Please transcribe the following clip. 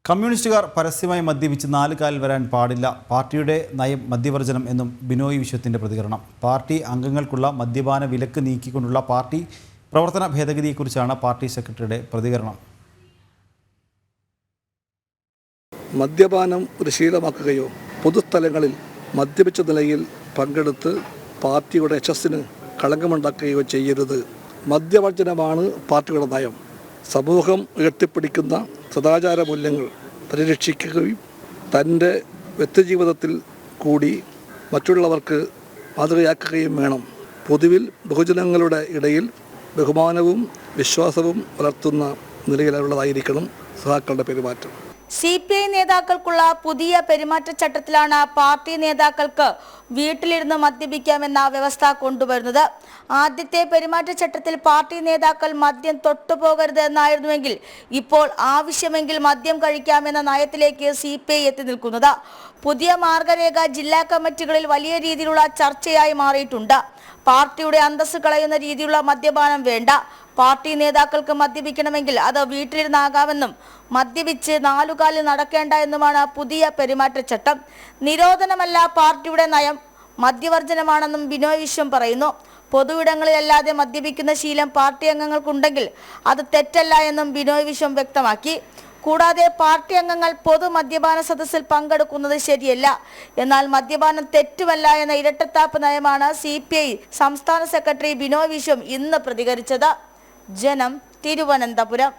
കമ്മ്യൂണിസ്റ്റുകാർ പരസ്യമായി മദ്യപിച്ച് 4 കാലിൽ വരാൻ പാടില്ല. പാർട്ടിയുടെ നയം മദ്യവർജനം എന്നും ബിനോയ് വിശ്വത്തിൻ്റെ പ്രതികരണം. പാർട്ടി അംഗങ്ങൾക്കുള്ള മദ്യപാന വിലക്ക് നീക്കിക്കൊണ്ടുള്ള പാർട്ടി പ്രവർത്തന ഭേദഗതിയെക്കുറിച്ചാണ് പാർട്ടി സെക്രട്ടറിയുടെ പ്രതികരണം. മദ്യപാനം ഒരു ശീലമാക്കുകയോ പൊതുസ്ഥലങ്ങളിൽ മദ്യപിച്ച നിലയിൽ പങ്കെടുത്ത് പാർട്ടിയുടെ യശസ്സിന് കളങ്കമുണ്ടാക്കുകയോ ചെയ്യരുത്. മദ്യവർജനമാണ് പാർട്ടിയുടെ നയം. സമൂഹം ഉയർത്തിപ്പിടിക്കുന്ന സദാചാര മൂല്യങ്ങൾ പരിരക്ഷിക്കുകയും തൻ്റെ വ്യക്തിജീവിതത്തിൽ കൂടി മറ്റുള്ളവർക്ക് മാതൃകയാക്കുകയും വേണം. പൊതുവിൽ ബഹുജനങ്ങളുടെ ഇടയിൽ ബഹുമാനവും വിശ്വാസവും വളർത്തുന്ന നിലയിലുള്ളതായിരിക്കണം സഹാക്കളുടെ പെരുമാറ്റം. CPI നേതാക്കൾക്കുള്ള പുതിയ പെരുമാറ്റച്ചട്ടത്തിലാണ് പാർട്ടി നേതാക്കൾക്ക് വീട്ടിലിരുന്ന് മദ്യപിക്കാമെന്ന വ്യവസ്ഥ കൊണ്ടുവരുന്നത്. ആദ്യത്തെ പെരുമാറ്റച്ചട്ടത്തിൽ പാർട്ടി നേതാക്കൾ മദ്യം തൊട്ടുപോകരുത് എന്നായിരുന്നുവെങ്കിൽ ഇപ്പോൾ ആവശ്യമെങ്കിൽ മദ്യം കഴിക്കാമെന്ന നയത്തിലേക്ക് CPI എത്തി നിൽക്കുന്നത്. പുതിയ മാർഗരേഖ ജില്ലാ കമ്മിറ്റികളിൽ വലിയ രീതിയിലുള്ള ചർച്ചയായി മാറിയിട്ടുണ്ട്. പാർട്ടിയുടെ അന്തസ്സ് കളയുന്ന രീതിയിലുള്ള മദ്യപാനം വേണ്ട. പാർട്ടി നേതാക്കൾക്ക് മദ്യപിക്കണമെങ്കിൽ അത് വീട്ടിലിരുന്നാകാമെന്നും മദ്യപിച്ച് 4 കാലിൽ നടക്കേണ്ട എന്നുമാണ് പുതിയ പെരുമാറ്റച്ചട്ടം. നിരോധനമല്ല പാർട്ടിയുടെ നയം, മദ്യവർജനമാണെന്നും ബിനോയ് വിശ്വം പറയുന്നു. പൊതുവിടങ്ങളിലല്ലാതെ മദ്യപിക്കുന്ന ശീലം പാർട്ടി അംഗങ്ങൾക്കുണ്ടെങ്കിൽ അത് തെറ്റല്ല എന്നും ബിനോയ് വിശ്വം വ്യക്തമാക്കി. കൂടാതെ പാർട്ടി അംഗങ്ങൾ പൊതു മദ്യപാന സദസ്സിൽ പങ്കെടുക്കുന്നത് ശരിയല്ല, എന്നാൽ മദ്യപാനം തെറ്റുമല്ല എന്ന ഇരട്ടത്താപ്പ് നയമാണ് CPI സംസ്ഥാന സെക്രട്ടറി ബിനോയ് വിശ്വം ഇന്ന് പ്രതികരിച്ചത്. ജനം, തിരുവനന്തപുരം.